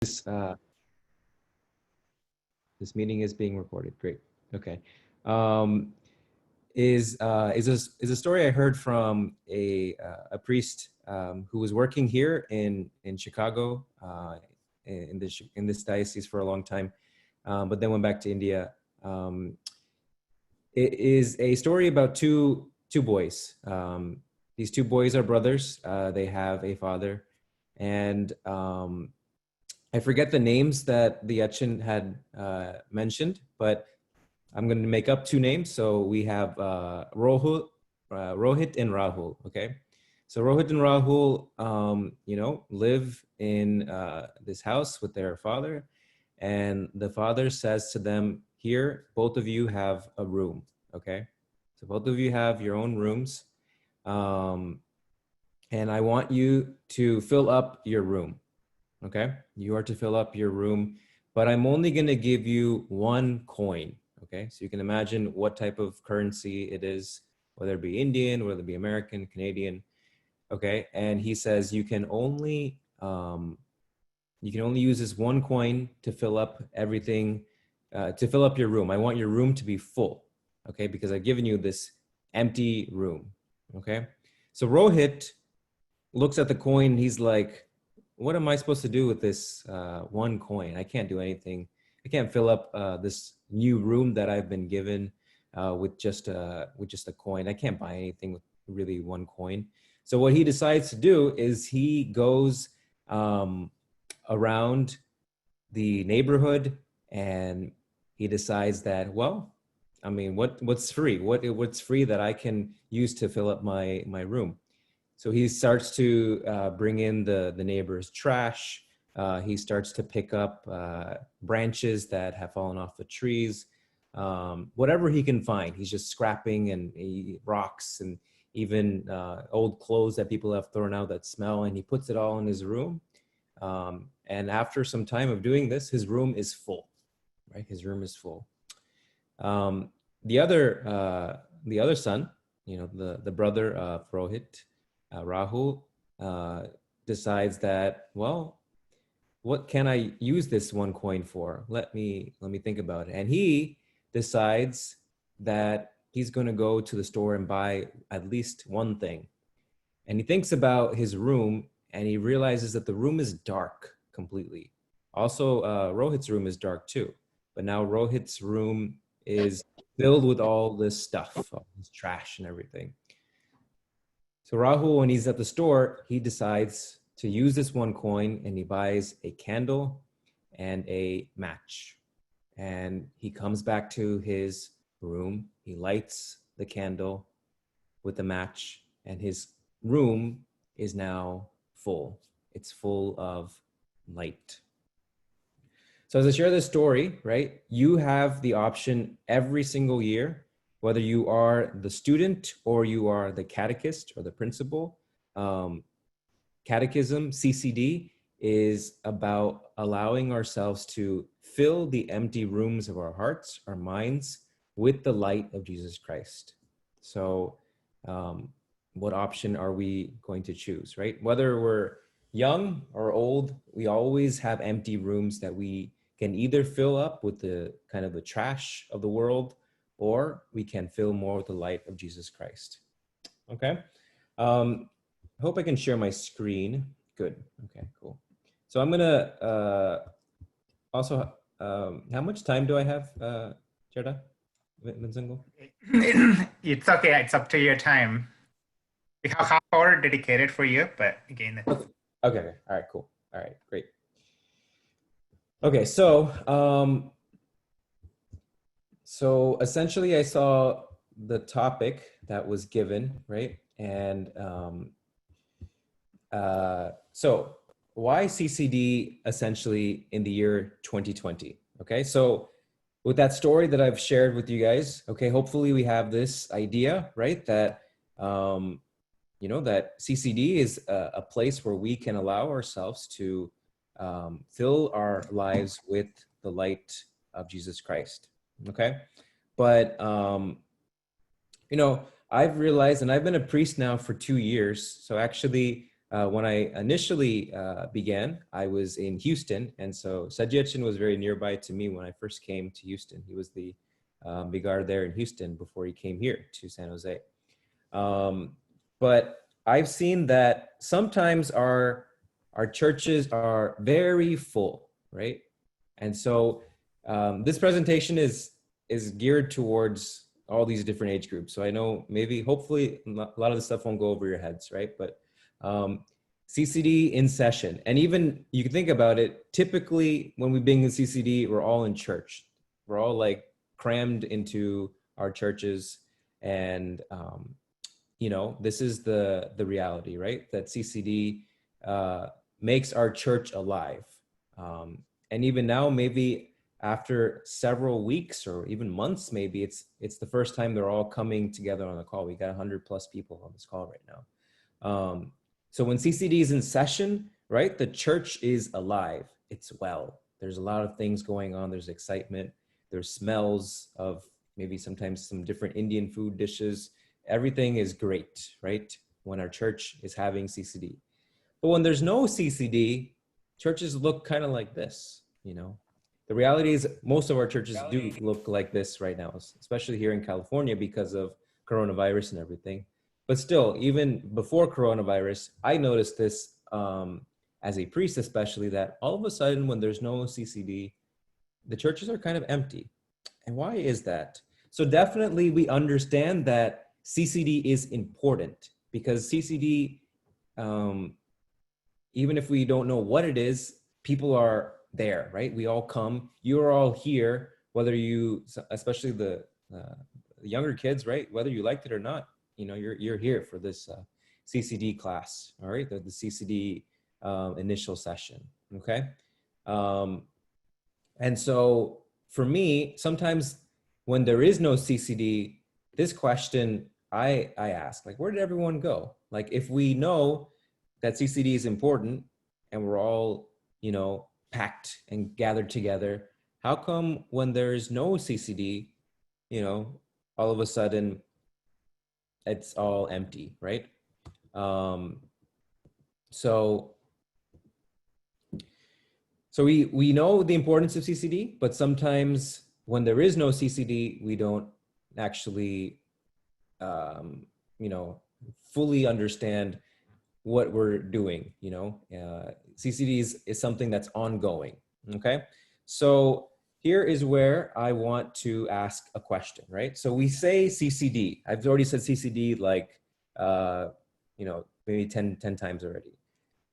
This this meeting is being recorded. Great. Okay. Um, is a story I heard from a priest who was working here in Chicago in this diocese for a long time, but then went back to India. It is a story about two boys. These two boys are brothers. They have a father, and I forget the names that the Achin had mentioned, but I'm going to make up two names. So we have Rohit and Rahul. Okay, so Rohit and Rahul, live in this house with their father, and the father says to them, "Here, both of you have a room." Okay, so both of you have your own rooms, um, and I want you to fill up your room. Okay, you are to fill up your room, but I'm only going to give you one coin. Okay, so you can imagine what type of currency it is, whether it be Indian, whether it be American, Canadian. Okay, and he says you can only use this one coin to fill up everything, to fill up your room. I want your room to be full. Okay, because I've given you this empty room. Okay, so Rohit looks at the coin. He's like, what am I supposed to do with this one coin? I can't do anything. I can't fill up this new room that I've been given with just a coin. I can't buy anything with really one coin. So what he decides to do is he goes around the neighborhood, and he decides that, well, I mean, what's free? What's free that I can use to fill up my room? So he starts to bring in the neighbor's trash. He starts to pick up branches that have fallen off the trees. Whatever he can find, he's just scrapping, and rocks, and even old clothes that people have thrown out that smell, and he puts it all in his room. And after some time of doing this, his room is full, right? His room is full. The other son, the brother of Rohit, Rahul, decides that, well, what can I use this one coin for? Let me think about it. And he decides that he's going to go to the store and buy at least one thing. And he thinks about his room, and he realizes that the room is dark completely. Also, Rohit's room is dark too. But now Rohit's room is filled with all this stuff, all this trash and everything. So Rahul, when he's at the store, he decides to use this one coin, and he buys a candle and a match. And he comes back to his room. He lights the candle with the match, and his room is now full. It's full of light. So as I share this story, right, you have the option every single year, whether you are the student or you are the catechist or the principal. Catechism, CCD, is about allowing ourselves to fill the empty rooms of our hearts, our minds, with the light of Jesus Christ. So what option are we going to choose, right? Whether we're young or old, we always have empty rooms that we can either fill up with the kind of the trash of the world, or we can fill more with the light of Jesus Christ. Okay. I hope I can share my screen. Good. Okay, cool. So I'm gonna also, how much time do I have, Cherda? Vinzengo? It's okay. It's up to your time. We have half hour dedicated for you, but again. Okay. All right, cool. All right, great. Okay, so essentially I saw the topic that was given, right? And so why CCD essentially in the year 2020? Okay, so with that story that I've shared with you guys, okay, hopefully we have this idea, right? That, that CCD is a place where we can allow ourselves to fill our lives with the light of Jesus Christ, okay? But, I've realized, and I've been a priest now for 2 years, so actually when I initially began, I was in Houston. And so Saji was very nearby to me when I first came to Houston. He was the Bigar there in Houston before he came here to San Jose. But I've seen that sometimes our churches are very full, right? And so this presentation is geared towards all these different age groups. So I know maybe, hopefully, a lot of the stuff won't go over your heads, right? But CCD in session, and even you can think about it, typically when we begin in CCD, we're all in church. We're all like crammed into our churches, and you know, this is the reality, right? That CCD makes our church alive. And even now, maybe after several weeks or even months, maybe it's the first time they're all coming together on the call. We got 100+ people on this call right now. So when CCD is in session, right, the church is alive. It's well. There's a lot of things going on. There's excitement. There's smells of maybe sometimes some different Indian food dishes. Everything is great, right, when our church is having CCD. But when there's no CCD, churches look kind of like this, you know. The reality is most of our churches do look like this right now, especially here in California because of coronavirus and everything. But still, even before coronavirus, I noticed this as a priest especially, that all of a sudden when there's no CCD, the churches are kind of empty. And why is that? So definitely we understand that CCD is important, because CCD, even if we don't know what it is, people are there, right? We all come. You're all here, whether you, especially the younger kids, right? Whether you liked it or not, you know, you're here for this CCD class, all right? The CCD initial session, okay? And so for me, sometimes when there is no CCD, this question I ask, like, where did everyone go? Like, if we know that CCD is important and we're all, you know, packed and gathered together, how come when there's no CCD, you know, all of a sudden it's all empty, right? So we know the importance of CCD, but sometimes when there is no CCD, we don't actually, you know, fully understand what we're doing, you know. CCD is something that's ongoing, okay? So here is where I want to ask a question, right? So we say CCD. I've already said CCD like, you know, maybe 10 times already.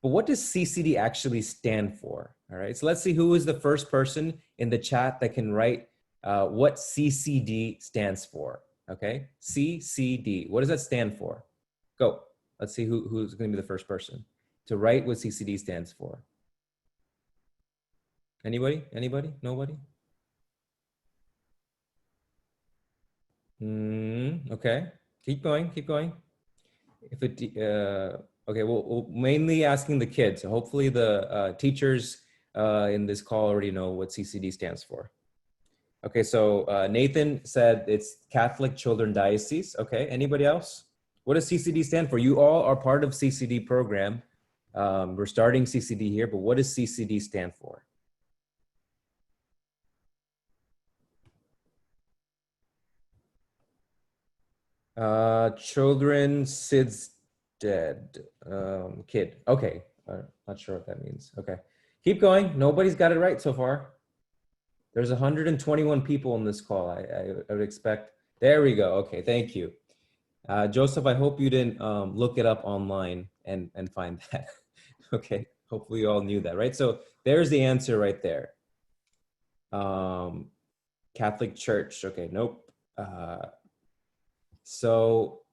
But what does CCD actually stand for? All right, so let's see who is the first person in the chat that can write what CCD stands for, okay? CCD, what does that stand for? Go, let's see who's gonna be the first person to write what CCD stands for. Anybody, nobody? Okay, keep going. If it, okay, we'll mainly asking the kids. So hopefully the teachers in this call already know what CCD stands for. Okay, so Nathan said it's Catholic Children Diocese. Okay, anybody else? What does CCD stand for? You all are part of CCD program. We're starting CCD here, but what does CCD stand for? Children, Sid's dead. Kid. Okay, not sure what that means. Okay, keep going. Nobody's got it right so far. There's 121 people on this call. I would expect. There we go. Okay, thank you. Joseph, I hope you didn't look it up online and find that. Okay, hopefully you all knew that, right? So there's the answer right there. Catholic Church. Okay, nope.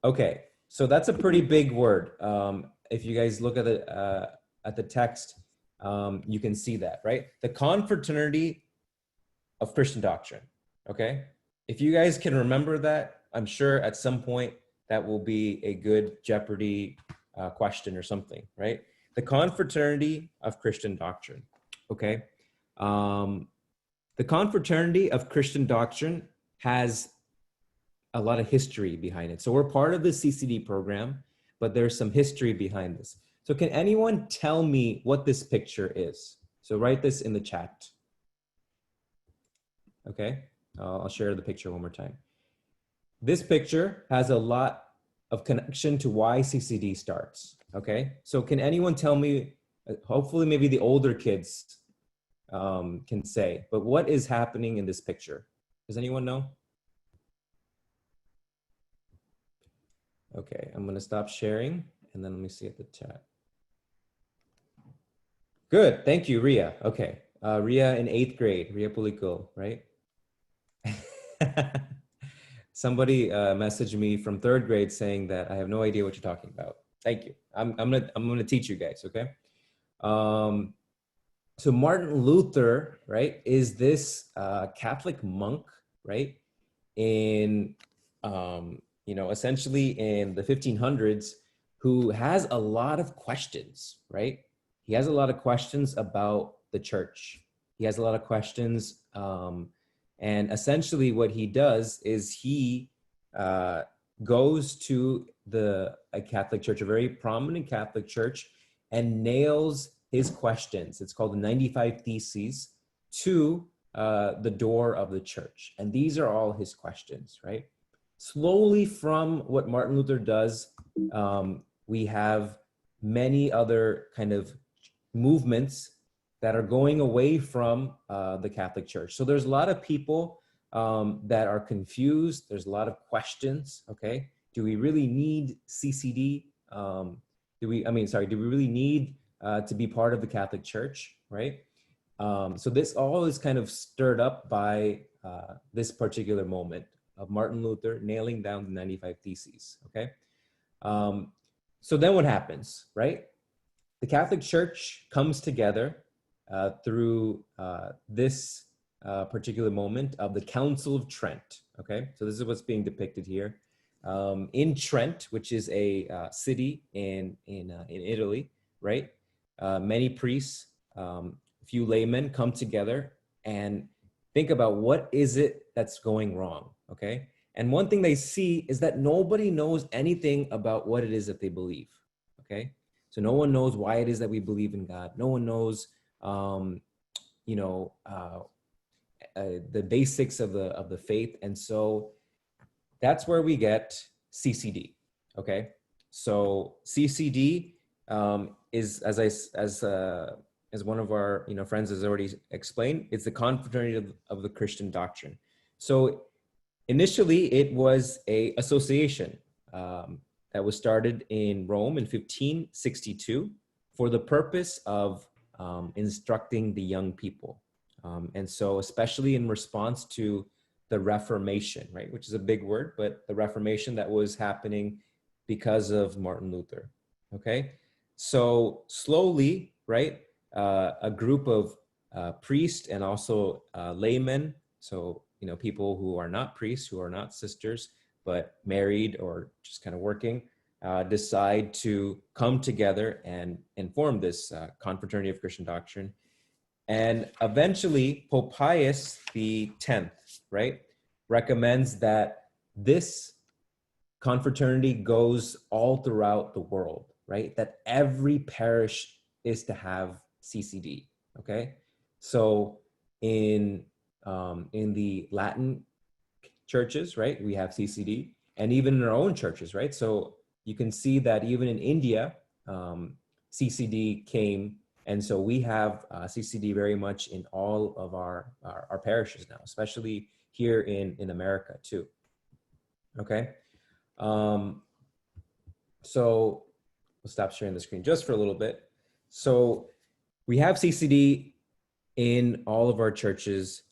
Okay, so that's a pretty big word. If you guys look at the text, you can see that, right? The confraternity of Christian doctrine, okay? If you guys can remember that, I'm sure at some point that will be a good Jeopardy question or something, right? The confraternity of Christian doctrine, okay? The confraternity of Christian doctrine has a lot of history behind it. So we're part of the CCD program, but there's some history behind this. So can anyone tell me what this picture is? So write this in the chat. Okay, I'll share the picture one more time. This picture has a lot of connection to why CCD starts. Okay, so can anyone tell me, hopefully maybe the older kids can say, but what is happening in this picture? Does anyone know? Okay, I'm gonna stop sharing and then let me see at the chat. Good, thank you, Ria. Okay, Ria in 8th grade, Ria Pulico, right? Somebody messaged me from 3rd grade saying that I have no idea what you're talking about. Thank you. I'm gonna teach you guys, okay? So Martin Luther, right, is this Catholic monk, right? In essentially in the 1500s, who has a lot of questions, right? He has a lot of questions about the church. He has a lot of questions, and essentially what he does is he goes to a Catholic church, a very prominent Catholic church, and nails his questions. It's called the 95 Theses to the door of the church. And these are all his questions, right? Slowly from what Martin Luther does, we have many other kind of movements that are going away from the Catholic Church. So there's a lot of people that are confused. There's a lot of questions, okay? Do we really need CCD? Do we really need to be part of the Catholic Church, right? So this all is kind of stirred up by this particular moment of Martin Luther nailing down the 95 Theses, okay? So then what happens, right? The Catholic Church comes together through this particular moment of the Council of Trent, okay? So this is what's being depicted here. In Trent, which is a city in Italy, right? Many priests, a few laymen come together and think about what is it that's going wrong, okay? And one thing they see is that nobody knows anything about what it is that they believe, okay? So no one knows why it is that we believe in God. No one knows, the basics of the faith. And so that's where we get CCD, okay? So CCD is, as one of our friends has already explained, it's the confraternity of the Christian doctrine. So initially it was a association that was started in Rome in 1562 for the purpose of instructing the young people. And so especially in response to the Reformation, right, which is a big word, but the Reformation that was happening because of Martin Luther, okay? So slowly, right, a group of priests and also laymen, so, people who are not priests, who are not sisters, but married or just kind of working, decide to come together and form this confraternity of Christian doctrine. And eventually, Pope Pius X, right, recommends that this confraternity goes all throughout the world, right? That every parish is to have CCD, okay? So in the Latin churches, right, we have CCD, and even in our own churches, right? So you can see that even in India, CCD came, and so we have CCD very much in all of our parishes now, especially here in America too. Okay, so we'll stop sharing the screen just for a little bit. So we have CCD in all of our churches,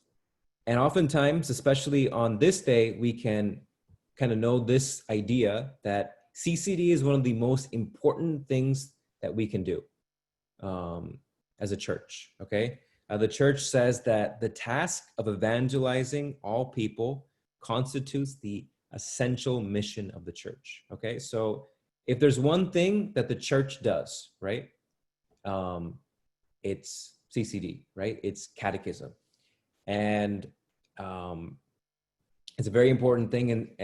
and oftentimes, especially on this day, we can kind of know this idea that CCD is one of the most important things that we can do as a church, okay? The church says that the task of evangelizing all people constitutes the essential mission of the church, okay? So if there's one thing that the church does, right, it's CCD, right? It's catechism. And it's a very important thing,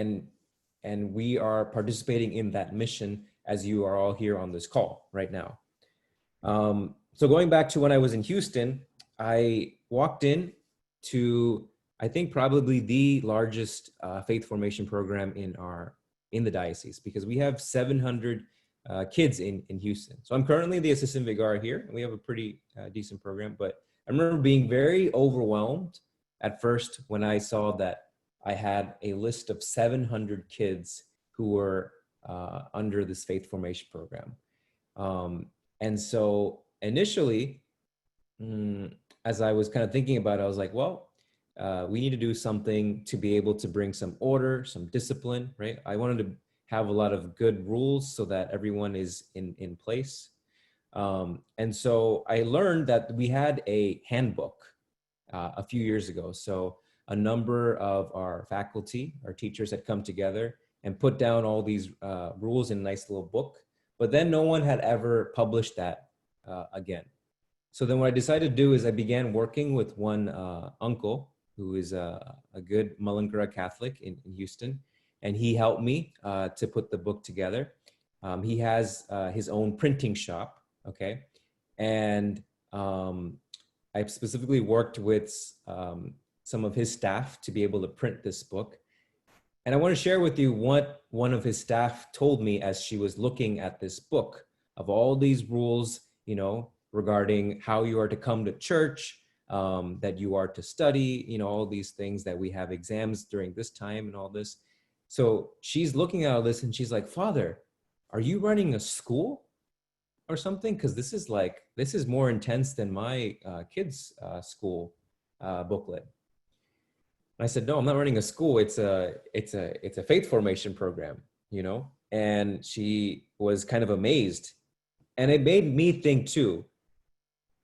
and we are participating in that mission as you are all here on this call right now. So going back to when I was in Houston, I walked in to, I think, probably the largest faith formation program in the diocese, because we have 700 kids in Houston. So I'm currently the assistant vicar here, and we have a pretty decent program. But I remember being very overwhelmed at first when I saw that I had a list of 700 kids who were under this faith formation program. And so initially, as I was kind of thinking about it, I was like, well, we need to do something to be able to bring some order, some discipline, right? I wanted to have a lot of good rules so that everyone is in place. And so I learned that we had a handbook a few years ago. So a number of our faculty, our teachers had come together and put down all these rules in a nice little book, but then no one had ever published that again. So then what I decided to do is I began working with one uncle who is a good Knanaya Catholic in Houston, and he helped me to put the book together. He has his own printing shop, okay? And I specifically worked with some of his staff to be able to print this book. And I want to share with you what one of his staff told me as she was looking at this book of all these rules, you know, regarding how you are to come to church, that you are to study, you know, all these things, that we have exams during this time and all this. So she's looking at all this and she's like, Father, are you running a school or something? Because this is more intense than my kids' school booklet. And I said, no, I'm not running a school. It's a faith formation program, you know? And she was kind of amazed. And it made me think too,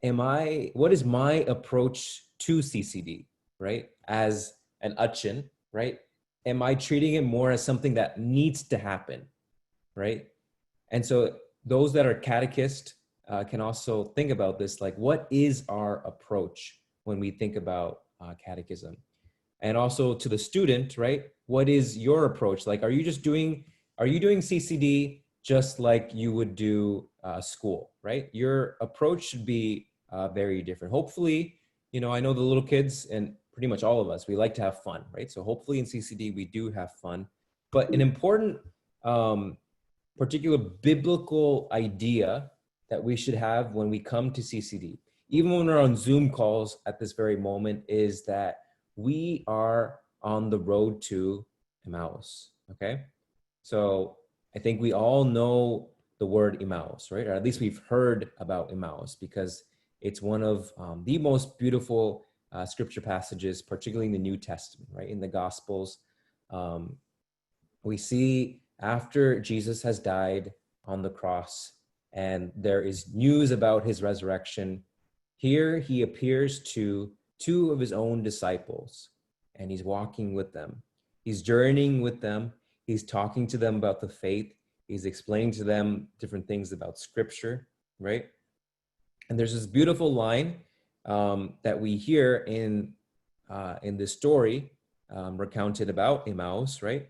what is my approach to CCD, right? As an Achin, right? Am I treating it more as something that needs to happen, right? And so those that are catechist can also think about this, like, what is our approach when we think about catechism? And also to the student, right? What is your approach? Like, are you doing CCD just like you would do school, right? Your approach should be very different. Hopefully, you know, I know the little kids and pretty much all of us, we like to have fun, right? So hopefully in CCD, we do have fun. But an important particular biblical idea that we should have when we come to CCD, even when we're on Zoom calls at this very moment, is that we are on the road to Emmaus, okay? So I think we all know the word Emmaus, right? Or at least we've heard about Emmaus, because it's one of the most beautiful scripture passages, particularly in the New Testament, right? In the Gospels, we see after Jesus has died on the cross and there is news about his resurrection, here he appears to two of his own disciples and he's walking with them. He's journeying with them. He's talking to them about the faith. He's explaining to them different things about scripture, right? And there's this beautiful line that we hear in this story recounted about Emmaus, right?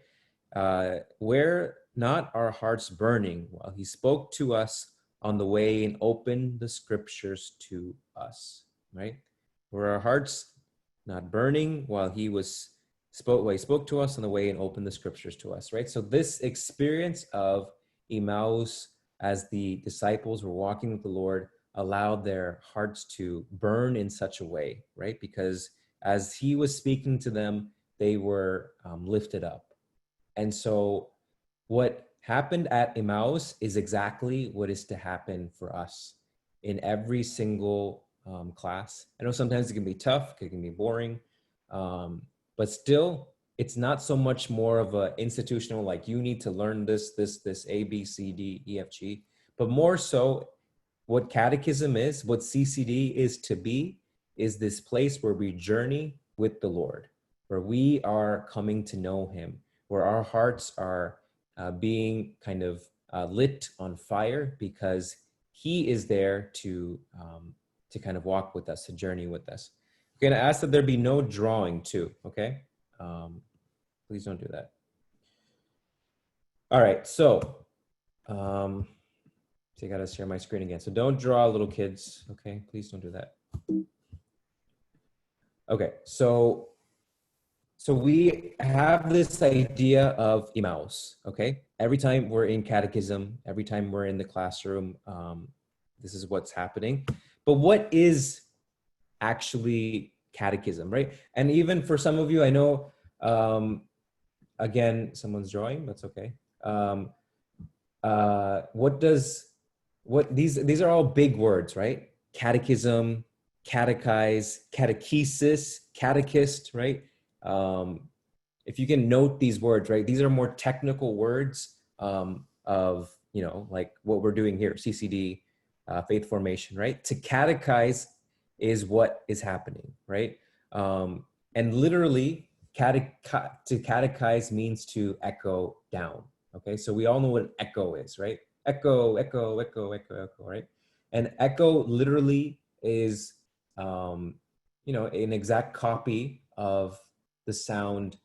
Where not our hearts burning while he spoke to us on the way and opened the scriptures to us, right? Were our hearts not burning while he spoke to us on the way and opened the scriptures to us, right? So this experience of Emmaus, as the disciples were walking with the Lord, allowed their hearts to burn in such a way, right? Because as he was speaking to them, they were lifted up. And so what happened at Emmaus is exactly what is to happen for us in every single class. I know sometimes it can be tough, it can be boring, but still, it's not so much more of an institutional, like you need to learn this, A, B, C, D, E, F, G, but more so what catechism is, what CCD is to be, is this place where we journey with the Lord, where we are coming to know him, where our hearts are being kind of lit on fire because he is there to kind of walk with us, to journey with us. I'm going to ask that there be no drawing too, okay? Please don't do that. All right, so So I gotta share my screen again. So don't draw little kids, okay? Please don't do that. Okay, so we have this idea of Emmaus, okay? Every time we're in catechism, every time we're in the classroom, this is what's happening. But what is actually catechism, right? And even for some of you, I know, again, someone's drawing, that's okay. These are all big words, right? Catechism, catechize, catechesis, catechist, right? If you can note these words, right? These are more technical words of, like what we're doing here, CCD, faith formation, right? To catechize is what is happening, right? And literally, to catechize means to echo down. Okay, so we all know what an echo is, right? Echo, echo, echo, echo, echo, right? And echo literally is, an exact copy of the sound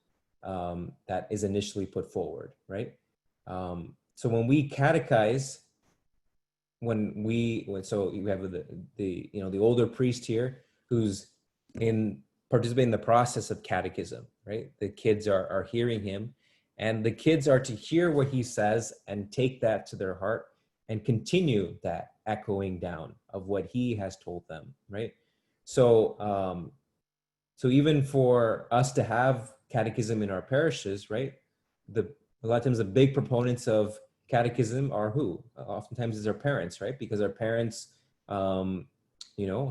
that is initially put forward, right? So when we catechize, so you have the older priest here who's participating in the process of catechism, right? The kids are hearing him, and the kids are to hear what he says and take that to their heart and continue that echoing down of what he has told them, right? So so even for us to have catechism in our parishes, right? A lot of times the big proponents of catechism are who? Oftentimes it's our parents, right? Because our parents,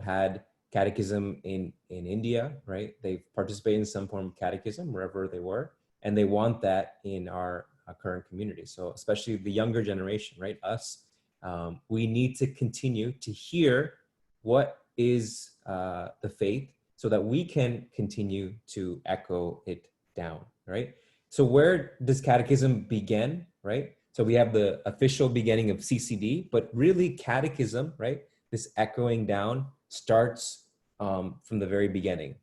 had catechism in India, right? They've participated in some form of catechism wherever they were, and they want that in our current community. So especially the younger generation, right? Us, we need to continue to hear what is the faith so that we can continue to echo it down, right? So where does catechism begin, right? So we have the official beginning of CCD, but really catechism, right? This echoing down starts from the very beginning.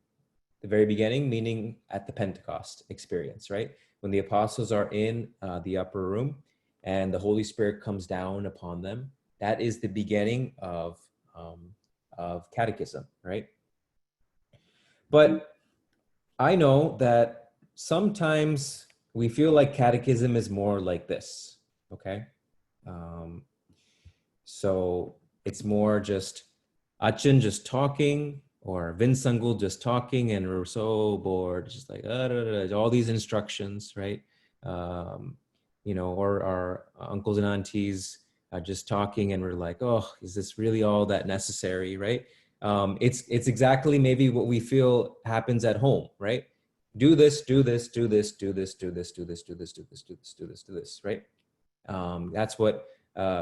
The very beginning, meaning at the Pentecost experience, right? When the apostles are in the upper room and the Holy Spirit comes down upon them, that is the beginning of catechism, right? But I know that sometimes we feel like catechism is more like this, okay? Um, so it's more just Achin just talking or Vinsangul just talking and we're so bored, it's just like all these instructions, right? Or our uncles and aunties are just talking and we're like, oh, is this really all that necessary, right? It's exactly maybe what we feel happens at home, right? Do this, do this, do this, do this, do this, do this, do this, do this, do this, do this, do this, right? That's what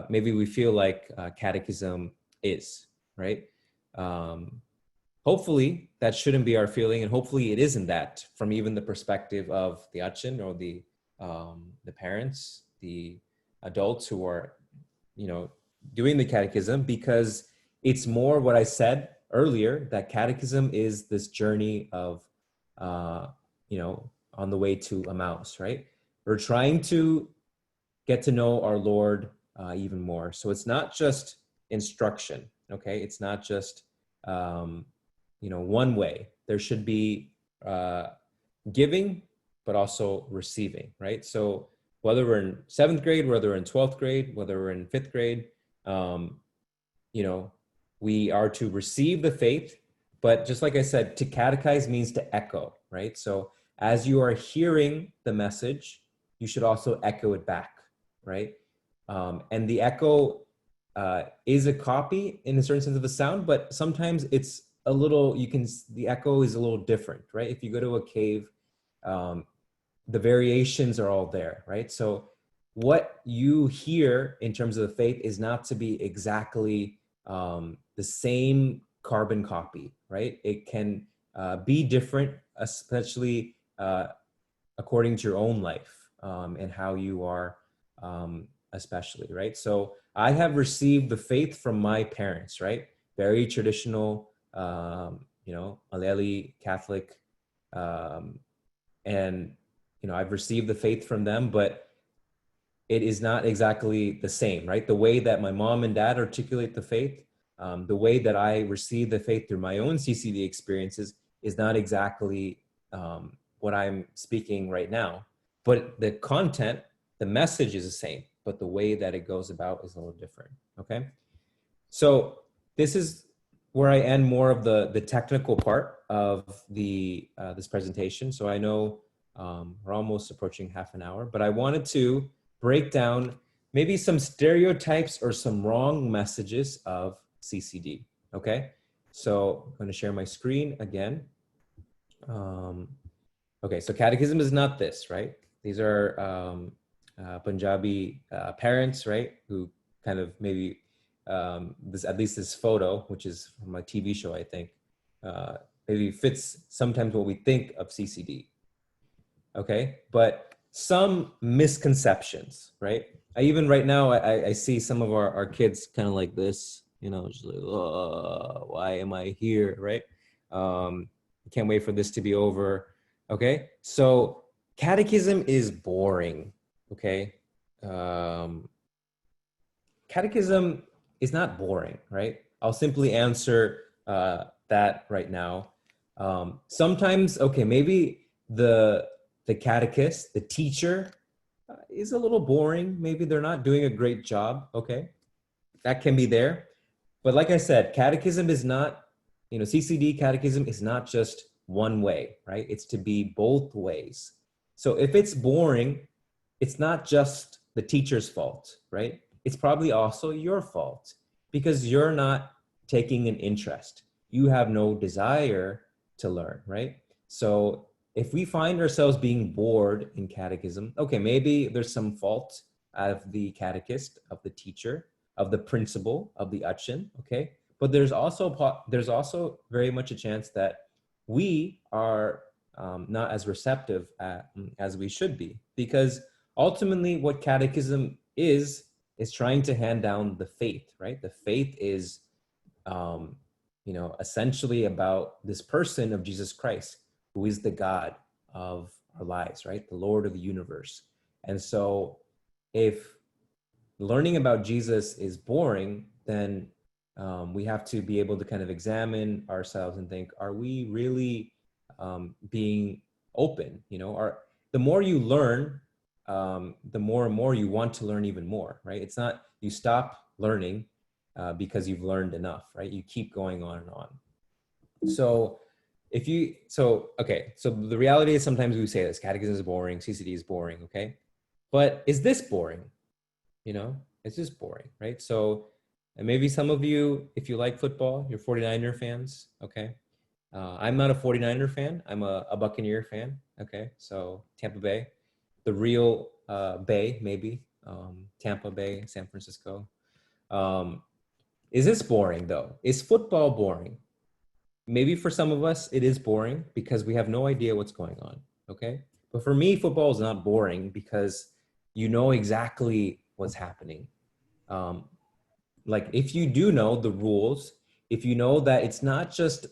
maybe we feel like catechism is, right? Hopefully that shouldn't be our feeling, and hopefully it isn't that from even the perspective of the Achin or the parents, the adults who are, doing the catechism, because it's more what I said earlier, that catechism is this journey of, on the way to Emmaus, right? We're trying to get to know our Lord even more. So it's not just instruction, okay? It's not just, one way. There should be giving, but also receiving, right? So whether we're in 7th grade, whether we're in 12th grade, whether we're in 5th grade, we are to receive the faith, but just like I said, to catechize means to echo, right? So as you are hearing the message, you should also echo it back, right? And the echo is a copy in a certain sense of a sound, but sometimes it's a little, the echo is a little different, right? If you go to a cave, the variations are all there, right? So what you hear in terms of the faith is not to be exactly the same carbon copy, right? It can be different, especially according to your own life and how you are, especially, right? So I have received the faith from my parents, right? Very traditional, Malayali Catholic, and I've received the faith from them, but it is not exactly the same, right? The way that my mom and dad articulate the faith, the way that I receive the faith through my own CCD experiences is not exactly what I'm speaking right now. But the content, the message is the same, but the way that it goes about is a little different, okay? So this is where I end more of the technical part of this presentation. So I know we're almost approaching half an hour, but I wanted to break down maybe some stereotypes or some wrong messages of CCD, okay? So I'm gonna share my screen again. Okay, so catechism is not this, right? These are Punjabi parents, right? Who kind of maybe at least this photo, which is from a TV show, I think, maybe fits sometimes what we think of CCD. Okay, but some misconceptions, right? Even right now, I see some of our kids kind of like this, you know, just like, oh, why am I here, right? I can't wait for this to be over. Okay, so catechism is boring. Okay, catechism is not boring, right? I'll simply answer that right now. Sometimes, okay, maybe the catechist, the teacher, is a little boring. Maybe they're not doing a great job. Okay, that can be there. But like I said, catechism is not, you know, CCD catechism is not just one way, right? It's to be both ways. So if it's boring, it's not just the teacher's fault, right? It's probably also your fault because you're not taking an interest. You have no desire to learn, right? So if we find ourselves being bored in catechism, okay, maybe there's some fault of the catechist, of the teacher, of the principal, of the utchin, okay? But there's also very much a chance that we are not as receptive as we should be, because ultimately what catechism is trying to hand down the faith, right? The faith is, you know, essentially about this person of Jesus Christ, who is the God of our lives, right? The Lord of the universe. And so if learning about Jesus is boring, then we have to be able to kind of examine ourselves and think, are we really being open? You know, the more you learn, the more and more you want to learn even more, right? It's not you stop learning because you've learned enough, right? You keep going on and on. So okay, so the reality is sometimes we say this, catechism is boring, CCD is boring, okay? But is this boring? You know, it's just boring, right? So and maybe some of you, if you like football, you're 49er fans, okay? I'm not a 49er fan. I'm a Buccaneer fan, okay? So Tampa Bay, the real Bay, maybe. Tampa Bay, San Francisco. Is this boring, though? Is football boring? Maybe for some of us, it is boring because we have no idea what's going on, okay? But for me, football is not boring because you know exactly what's happening. Like if you do know the rules, if you know that it's not just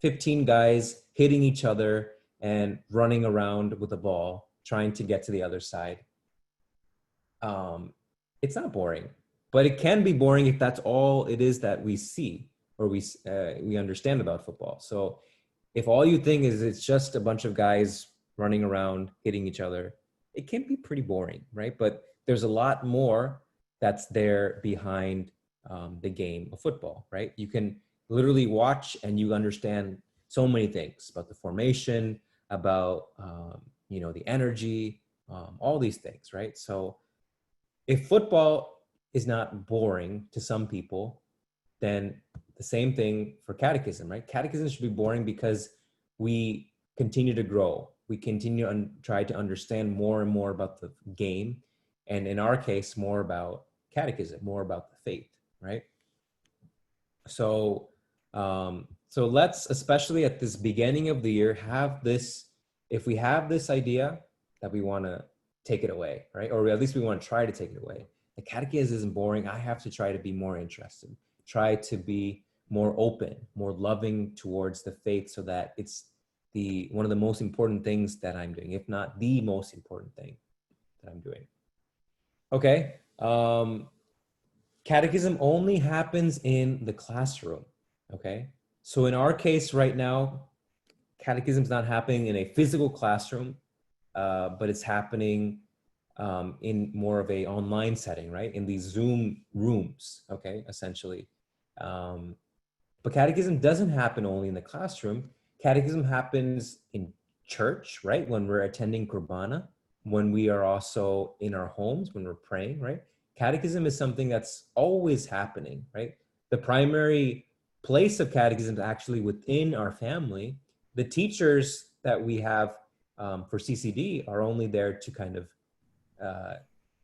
15 guys hitting each other and running around with a ball trying to get to the other side, it's not boring. But it can be boring if that's all it is that we see or we understand about football. So if all you think is it's just a bunch of guys running around hitting each other, it can be pretty boring, right? But there's a lot more that's there behind the game of football, right? You can literally watch and you understand so many things about the formation, about you know, the energy, all these things, right? So if football is not boring to some people, then the same thing for catechism, right? Catechism should be boring because we continue to grow. We continue to try to understand more and more about the game. And in our case, more about catechism, more about the faith, right? So, so let's, especially at this beginning of the year, have this, if we have this idea that we want to take it away, right? Or at least we want to try to take it away. The catechism isn't boring. I have to try to be more interested, try to be more open, more loving towards the faith, so that it's one of the most important things that I'm doing, if not the most important thing that I'm doing. Okay. Catechism only happens in the classroom. Okay. So in our case right now, catechism is not happening in a physical classroom, but it's happening in more of a online setting, right? In these Zoom rooms, okay, essentially. Um, but catechism doesn't happen only in the classroom. Catechism happens in church, right? When we're attending Qurbana, when we are also in our homes, when we're praying, right? Catechism is something that's always happening, right? The primary place of catechism is actually within our family. The teachers that we have for CCD are only there to kind of uh,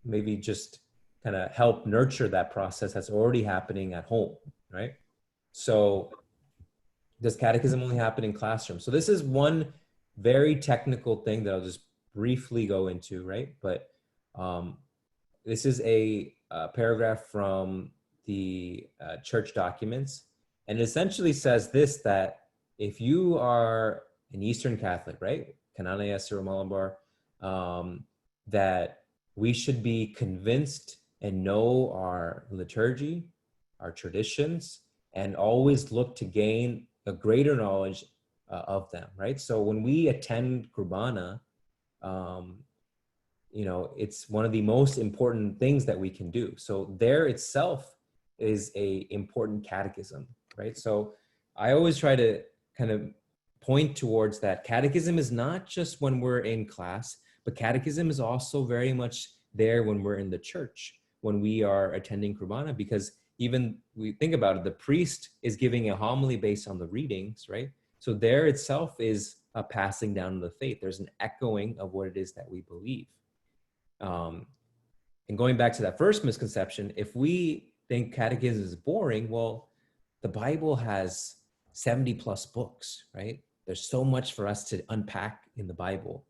maybe just kind of help nurture that process that's already happening at home, right? So does catechism only happen in classrooms? So this is one very technical thing that I'll just briefly go into, right? But um, this is a paragraph from the church documents, and it essentially says this, that if you are an Eastern Catholic, right, Knanaya Catholic, that we should be convinced and know our liturgy, our traditions, and always look to gain a greater knowledge of them, right? So when we attend Qurbana, um, you know, it's one of the most important things that we can do. So there itself is a important catechism, right? So I always try to kind of point towards that catechism is not just when we're in class, but catechism is also very much there when we're in the church, when we are attending Qurbana, because even we think about it, the priest is giving a homily based on the readings, right? So there itself is a passing down of the faith. There's an echoing of what it is that we believe. And going back to that first misconception, if we think catechism is boring, well, the Bible has 70 plus books, right? There's so much for us to unpack in the Bible.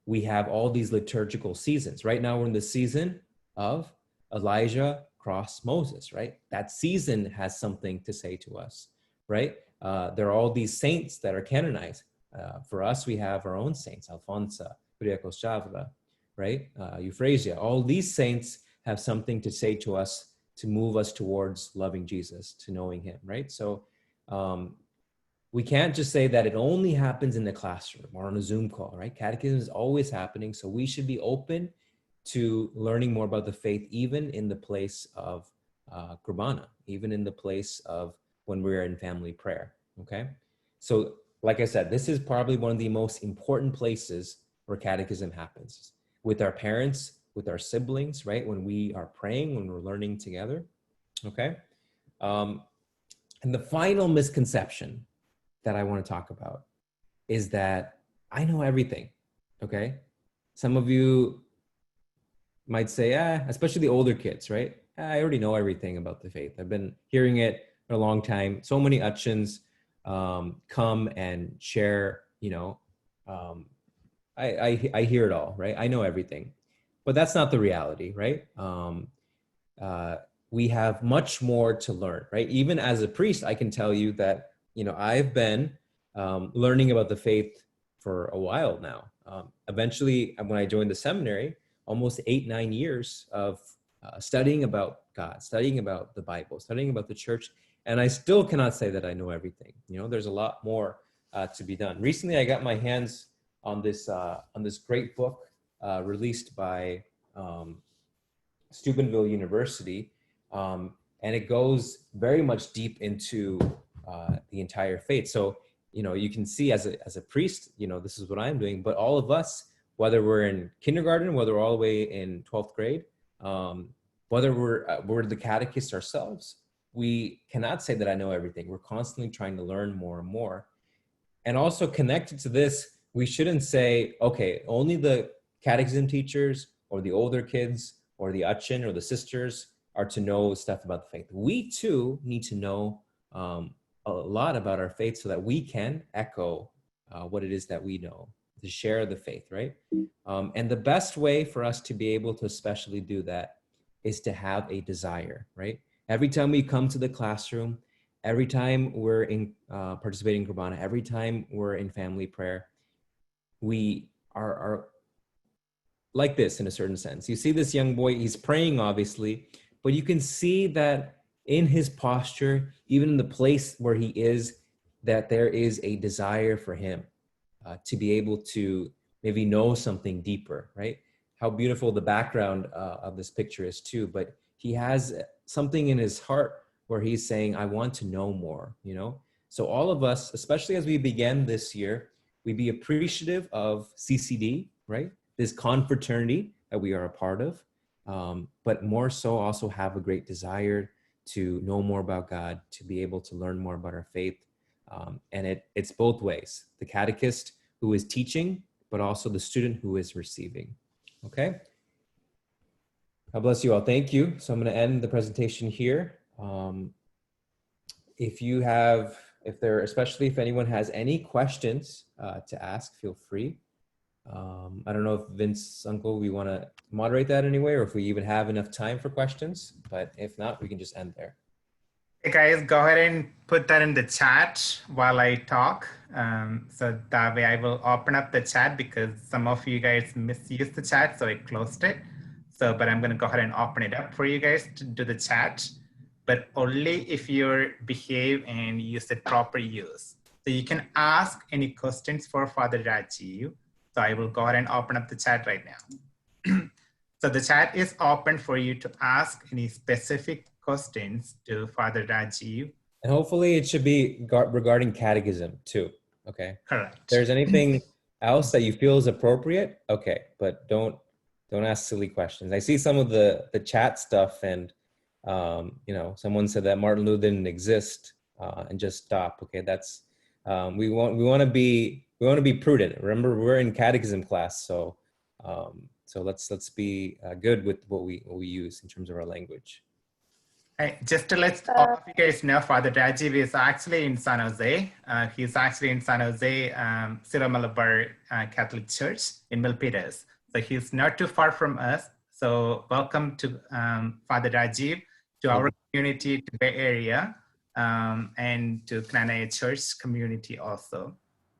We have all these liturgical seasons. Right now, we're in the season of Elijah crossed Moses, right? That season has something to say to us, right? There are all these saints that are canonized. For us, we have our own saints, Alfonso, Kuriakos Chavla, right? Euphrasia. All these saints have something to say to us to move us towards loving Jesus, to knowing him, right? So we can't just say that it only happens in the classroom or on a Zoom call, right? Catechism is always happening. So we should be open to learning more about the faith, even in the place of Qurbana, even in the place of when we're in family prayer, okay? So like I said, this is probably one of the most important places where catechism happens, with our parents, with our siblings, right? When we are praying, when we're learning together, okay? And the final misconception that I want to talk about is that I know everything, okay? Some of you might say, especially the older kids, right? I already know everything about the faith. I've been hearing it for a long time. So many Achins come and share, you know, I hear it all, right? I know everything, but that's not the reality, right? We have much more to learn, right? Even as a priest, I can tell you that, you know, I've been learning about the faith for a while now. Eventually, when I joined the seminary, almost 8-9 years of studying about God, studying about the Bible, studying about the church, and I still cannot say that I know everything. You know, there's a lot more to be done. Recently, I got my hands on this great book released by Steubenville University, and it goes very much deep into the entire faith. So, you know, you can see as a priest, you know, this is what I'm doing, but all of us, whether we're in kindergarten, whether we're all the way in 12th grade, whether we're the catechists ourselves, we cannot say that I know everything. We're constantly trying to learn more and more. And also connected to this, we shouldn't say, okay, only the catechism teachers or the older kids or the Achin or the sisters are to know stuff about the faith. We too need to know a lot about our faith so that we can echo what it is that we know, to share the faith, right? And the best way for us to be able to especially do that is to have a desire, right? Every time we come to the classroom, every time we're in participating in Qurbana, every time we're in family prayer, we are like this in a certain sense. You see this young boy, he's praying obviously, but you can see that in his posture, even in the place where he is, that there is a desire for him to be able to maybe know something deeper, right? How beautiful the background of this picture is too, but he has something in his heart where he's saying, I want to know more, you know? So all of us, especially as we begin this year, we be appreciative of CCD, right? This confraternity that we are a part of, but more so also have a great desire to know more about God, to be able to learn more about our faith. And it's both ways, the catechist who is teaching, but also the student who is receiving. Okay. God bless you all. Thank you. So I'm going to end the presentation here. Especially if anyone has any questions to ask, feel free. I don't know if Vince, Uncle, we want to moderate that anyway, or if we even have enough time for questions, but if not, we can just end there. Hey guys, go ahead and put that in the chat while I talk. So that way I will open up the chat because some of you guys misused the chat, so I closed it. So, but I'm going to go ahead and open it up for you guys to do the chat, but only if you behave and use the proper use. So you can ask any questions for Father Rajeev. So I will go ahead and open up the chat right now. So the chat is open for you to ask any specific questions to Father Rajeev. And hopefully it should be regarding catechism too. Okay. Correct. If there's anything else that you feel is appropriate, okay, but don't ask silly questions. I see some of the chat stuff, and you know, someone said that Martin Luther didn't exist, and just stop. Okay, that's we want to be prudent. Remember, we're in catechism class, so so let's be good with what we use in terms of our language. Just to let all of you guys know, Father Rajeev is actually in San Jose. He's actually in San Jose, Syro-Malabar Catholic Church in Milpitas. So he's not too far from us. So welcome to Father Rajeev, to our community, to Bay Area, and to Knanaya Church community also.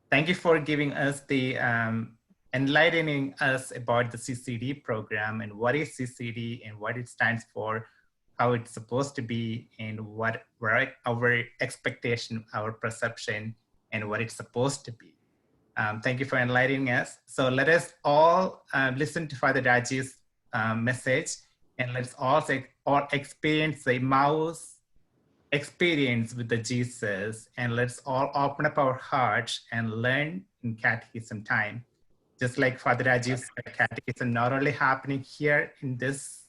Thank you for giving us the enlightening us about the CCD program and what is CCD and what it stands for, how it's supposed to be, and what our expectation, our perception, and what it's supposed to be. Thank you for enlightening us. So let us all listen to Father Rajeev's message, and let's all experience the Emmaus experience with the Jesus, and let's all open up our hearts and learn in catechism time. Just like Father Rajeev said, catechism not only happening here in this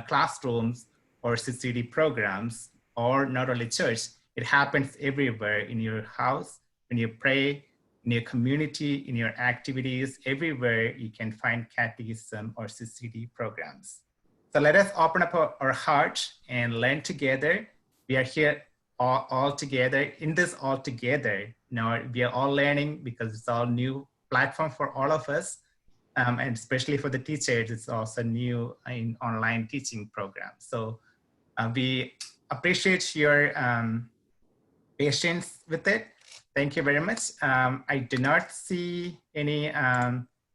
classrooms or CCD programs, or not only church, it happens everywhere, in your house, when you pray, in your community, in your activities, everywhere you can find catechism or CCD programs. So let us open up our hearts and learn together. We are here all together, in this all together. Now we are all learning because it's all new platform for all of us. And especially for the teachers, it's also new in online teaching program. So we appreciate your patience with it. Thank you very much. I do not see any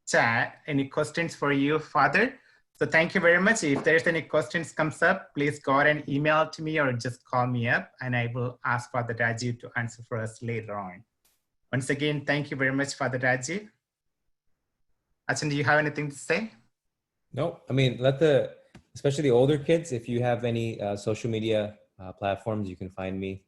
chat, any questions for you, Father. So thank you very much. If there's any questions comes up, please go ahead and email to me or just call me up, and I will ask Father Rajeev to answer for us later on. Once again, thank you very much, Father Rajeev. Achan, do you have anything to say? No, I mean, especially the older kids, if you have any social media platforms, you can find me,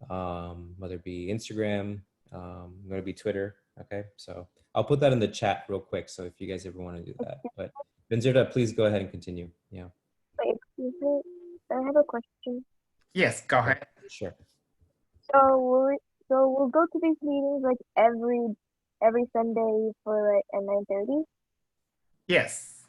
whether it be Instagram, whether it be Twitter. Okay, so I'll put that in the chat real quick. So if you guys ever want to do that, but Vinzerda, please go ahead and continue. Yeah. Wait, excuse me. I have a question. Yes, go ahead. Sure. So we'll go to these meetings like every Sunday for like at 9:30. Yes.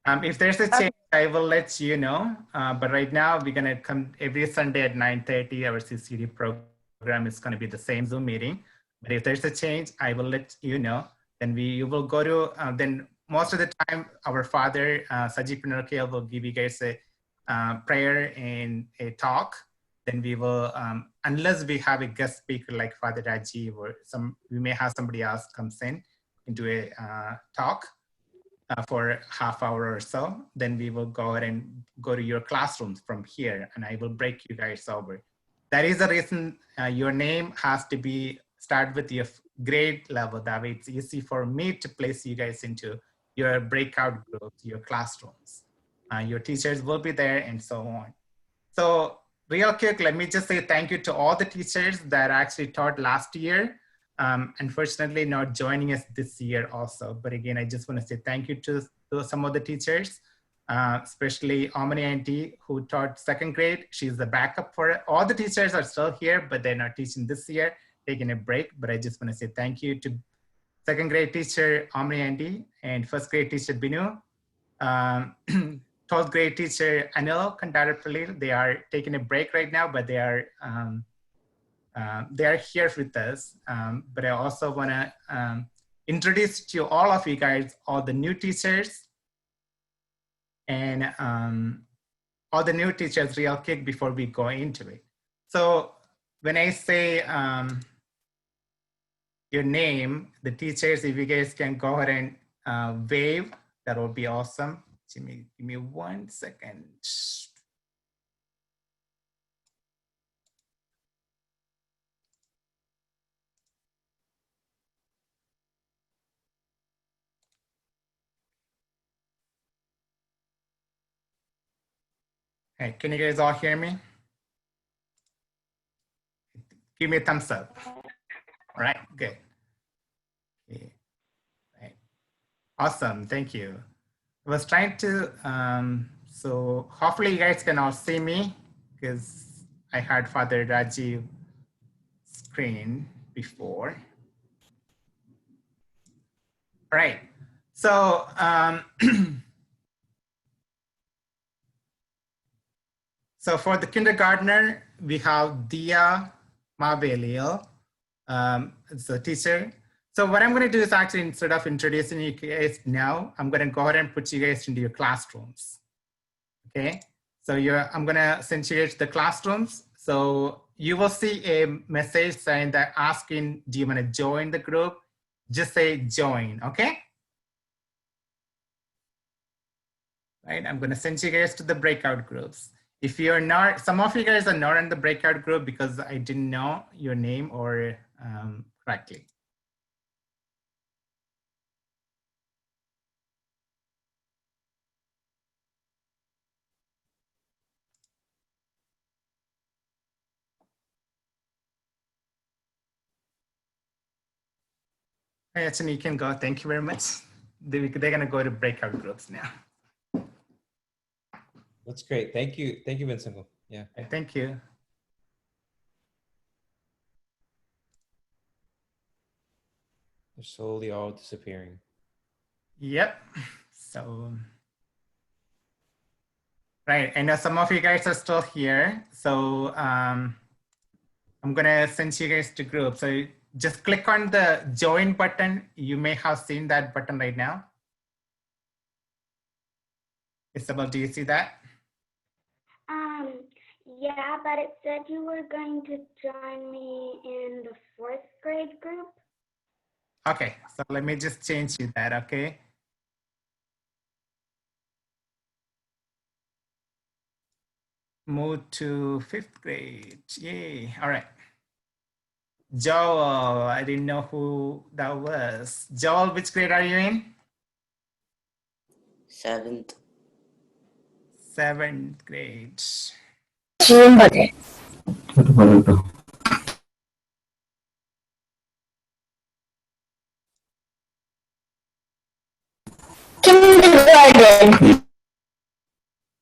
If there's a change, I will let you know. But right now, we're gonna come every Sunday at 9:30. Our CCD program is gonna be the same Zoom meeting. But if there's a change, I will let you know. Then you will go to, then most of the time, our Father, Saji Pinarkayil, will give you guys a prayer and a talk. Then we will, unless we have a guest speaker like Father Rajeev, or we may have somebody else comes in into a talk. for half hour or so. Then we will go ahead and go to your classrooms from here, and I will break you guys over. That is the reason your name has to be start with your grade level. That way it's easy for me to place you guys into your breakout groups, your classrooms. Your teachers will be there and so on. So real quick, let me just say thank you to all the teachers that actually taught last year. Unfortunately, not joining us this year also. But again, I just want to say thank you to some of the teachers, especially Omni Auntie, who taught second grade. She's the backup for it. All the teachers are still here, but they're not teaching this year, taking a break. But I just want to say thank you to second grade teacher, Omni Auntie, and first grade teacher, Binu. 12th grade teacher, Anil Kandarapalli. They are taking a break right now, but they are here with us. But I also want to introduce to all of you guys, all the new teachers and all the new teachers real quick before we go into it. So when I say your name, the teachers, if you guys can go ahead and wave, that will be awesome. Give me 1 second. Hey, can you guys all hear me? Give me a thumbs up. All right, good. Okay. Right. Awesome, thank you. I was trying to, so hopefully you guys can all see me because I had Father Rajeev screen before. All right, so so for the kindergartner, we have Dia Mabelio, it's a teacher. So what I'm going to do is actually, instead of introducing you guys now, I'm going to go ahead and put you guys into your classrooms. Okay, so I'm going to send you guys to the classrooms. So you will see a message saying that asking, do you want to join the group? Just say join, okay? Right, I'm going to send you guys to the breakout groups. If you're not, some of you guys are not in the breakout group because I didn't know your name or correctly. Hey, Achin, you can go. Thank you very much. They're going to go to breakout groups now. That's great. Thank you. Thank you, Vincent. Yeah. Thank you. They're slowly all disappearing. Yep. So, right. I know some of you guys are still here. So I'm going to send you guys to groups. So just click on the join button. You may have seen that button right now. Isabel, do you see that? Yeah, but it said you were going to join me in the 4th grade group. Okay, so let me just change you that, okay? Move to 5th grade, yay, all right. Joel, I didn't know who that was. Joel, which grade are you in? 7th. 7th grade. Kindergarten.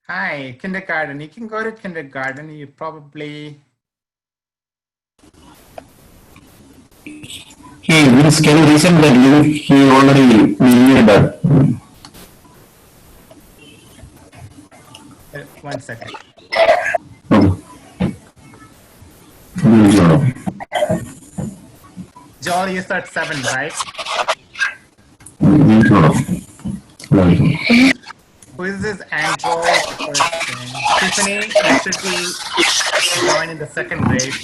Hi, kindergarten. You can go to kindergarten. You probably. Hey, Vince, can you resend that link? He already delivered that. 1 second. Okay. Joel, you start 7, right? Who is this Android person? Tiffany, you should be joining the 2nd grade.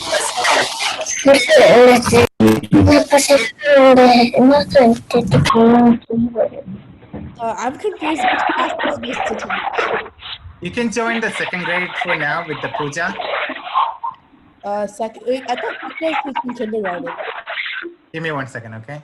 I'm confused which class I'm supposed to teach. You can join the second grade for now with the puja. Second, I thought you guys teaching kindergarten. Give me 1 second, okay?